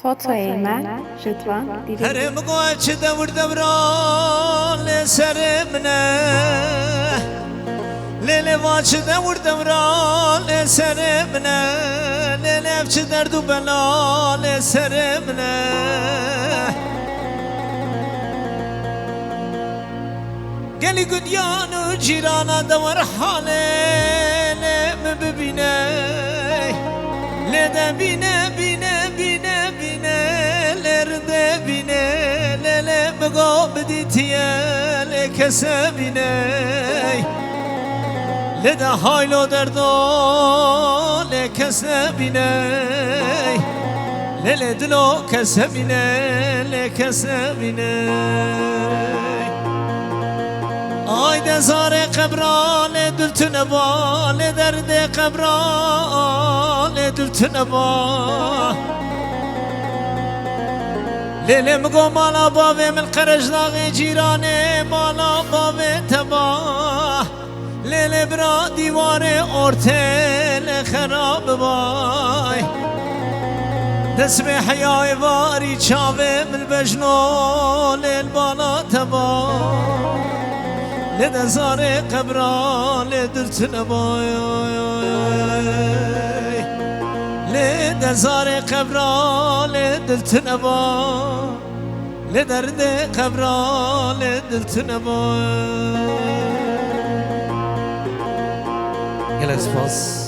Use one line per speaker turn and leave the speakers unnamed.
فوتوی من جدوان دیدی
هرم قاچ دور دوران سرمنه لیل واچ دور دوران سرمنه لیل افچ درد و بلال سرمنه گلی گدیان و جیرانا دور حاله لم ببینه لده بینه بینه بینه بینه لرده بینه لله بگو بدیتیه لکسه بینه لده هایلو دردو لکسه بینه لله دلو کسه بینه لکسه بینه آی دزار قبران دلتن با لدرد قبران دلتن با لیل مگو مالا باوی من قرش داغی جیرانه مالا باوی تبا لیل برا دیوار ارتل خراب بای دست به حیای واری چاوه من بجنو لیل بالا تبا لده زار قبران لدلتن بای لده زار قبران لدلتن بای لدرد قبران لدلتن بای گل از فاس